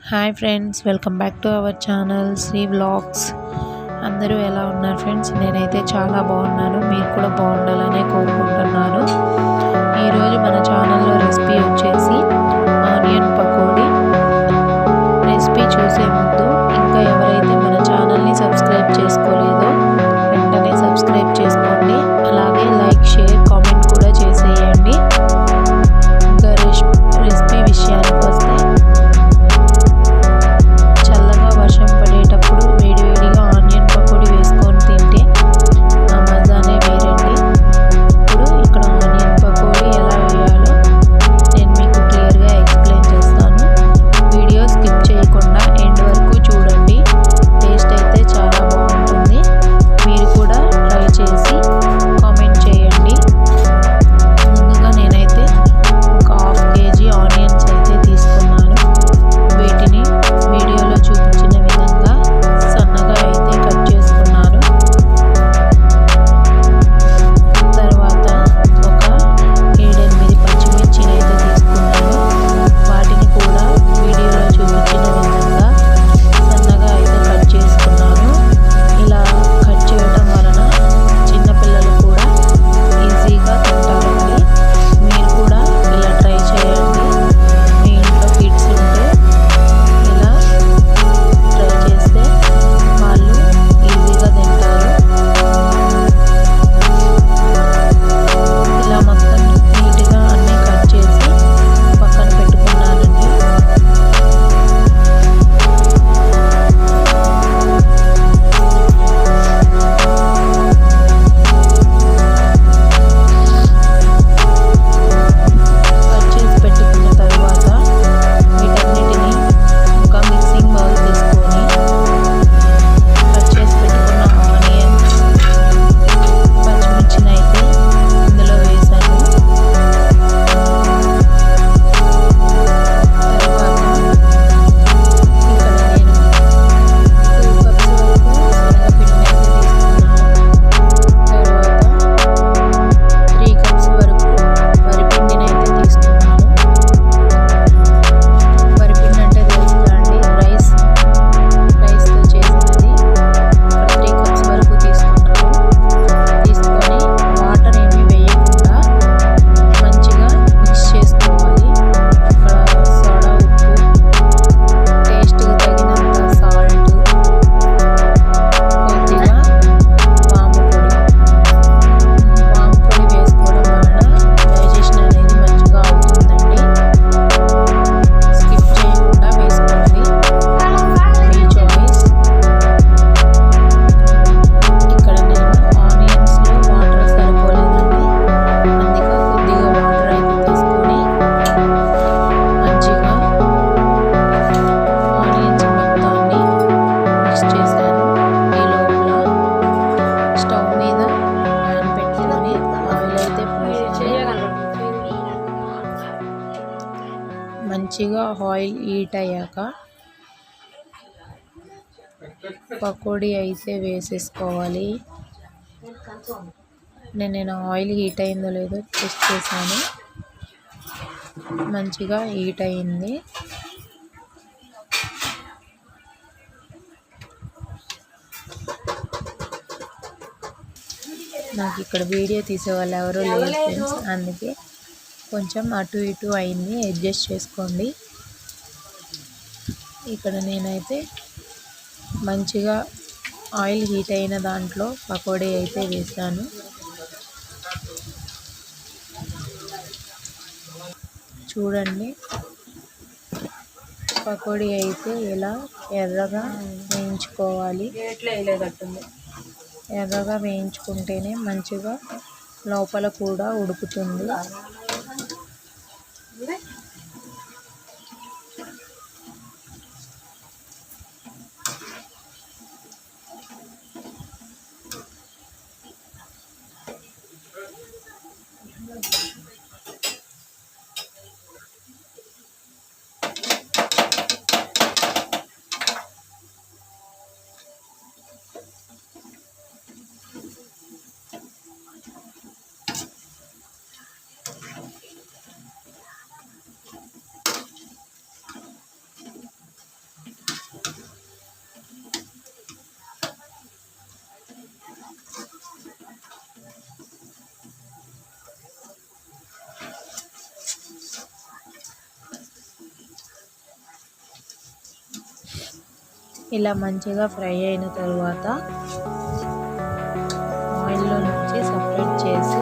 Hi friends, welcome back to our channel Sri vlogs. అందరూ ఎలా ఉన్నారు ఫ్రెండ్స్? నేనైతే చాలా బాగున్నాను. మీరు కూడా బాగుండాలనే కోరుకుంటున్నాను. ఈరోజు మన ఛానల్లో రెసిపీ వచ్చేసి ఆనియన్ పకోడీ. రెసిపీ చూసే ముందు ఇంకా ఎవరైతే మన ఛానల్ని సబ్స్క్రైబ్ చేసుకోలేదో వెంటనే సబ్స్క్రైబ్ చేసుకోండి. అలాగే లైక్, షేర్, కామెంట్ కూడా చేసేయండి. ఇంకా రెసిపీ విషయానికి వస్తే వర్షం పడేటప్పుడు వేడివేడిగా ఆనియన్ పకోడీ వేసుకొని తింటే ఆ మజానే వేరండి. ఇప్పుడు ఇక్కడ ఆనియన్ పకోడీ ఎలా వేయాలో నేను మీకు క్లియర్గా ఎక్స్ప్లెయిన్ చేస్తాను. వీడియో స్కిప్ చేయకుండా ఎండ్ వరకు చూడండి. టేస్ట్ అయితే చాలా బాగుంటుంది. మీరు కూడా ట్రై చేసి కామెంట్ చేయండి. ముందుగా నేనైతే ఒక 1/2 kg ఆనియన్స్ అయితే తీసుకున్నాను. వీటిని వీడియోలో చూపించిన విధంగా సన్నగా అయితే కట్ చేసుకున్నాను. తర్వాత ఒక 7-8 పచ్చిమిర్చిని అయితే తీసుకున్నాను. వాటిని కూడా వీడియోలో చూపించిన విధంగా సన్నగా అయితే కట్ చేసుకున్నాను. ఇలా కట్ చేయడం వలన చిన్నపిల్లలు కూడా ఈజీగా తింటారండి. మీరు కూడా ఇలా ట్రై చేయండి. మీ ఇంట్లో కిడ్స్ ఉంటే ఇలా ట్రై చేస్తే వాళ్ళు ఈజీగా తింటారు. ఇలా మొత్తం నీట్గా అన్నీ కట్ చేసి పక్కన పెట్టుకున్నానండి. కట్ చేసి పెట్టుకున్న తర్వాత వీటన్నిటిని ఒక మిక్సింగ్ బౌల్ తీసుకొని కట్ చేసి పెట్టుకున్న ఆనియన్, పచ్చిమిర్చిని అయితే ఇందులో వేసాను. తర్వాత ఇక్కడ నేను 2 cups వరకు శనగపిండిని అయితే తీసుకున్నాను. తర్వాత 3 cups వరకు వరిపిండిని అయితే తీసుకున్నాను. వరిపిండి అంటే తెలుసుగా అండి, రైస్తో చేసినది. ఇక్కడ 3 cups వరకు తీసుకున్నాను. తీసుకొని వాటర్ ఏమీ వేయకుండా మంచిగా మిక్స్ చేసుకోవాలి. ఇక్కడ సోడా, ఉప్పు, టేస్ట్కి తగినంత సాల్ట్, కొద్దిగా వాము పొడి వేసుకోవడం వలన డైజెషన్ అనేది మంచిగా అవుతుందండి. స్కిప్ చేయకుండా వేసుకోండి, మీ చాయిస్. ఇక్కడ నేను ఆనియన్స్లో వాటర్ సరిపోలేదండి, అందుకే కొద్దిగా వాటర్ అయితే తీసుకొని మంచిగా ఆనియన్స్ మొత్తాన్ని మిక్స్ చేశాను. ఈ లోపల స్టవ్ మీద ప్యాన్ పెట్టుకొని ఆయిల్ అయితే పోసాను. మంచిగా ఆయిల్ హీట్ అయ్యాక పకోడీ అయితే వేసేసుకోవాలి. నేను ఆయిల్ హీట్ అయిందో లేదో టెస్ట్ చేశాను. మంచిగా హీట్ అయింది. నాకు ఇక్కడ వీడియో తీసే వాళ్ళు ఎవరూ లేరు ఫ్రెండ్స్, అందుకే కొంచెం అటు ఇటు అయింది, అడ్జస్ట్ చేసుకోండి. ఇక్కడ నేనైతే మంచిగా ఆయిల్ హీట్ అయిన దాంట్లో పకోడీ అయితే వేసాను. చూడండి, పకోడీ అయితే ఇలా ఎర్రగా వేయించుకోవాలి. ఎర్రగా వేయించుకుంటేనే మంచిగా లోపల కూడా ఉడుకుతుంది. ఇలా మంచిగా ఫ్రై అయిన తర్వాత ఆయిల్లో నుంచి సపరేట్ చేసి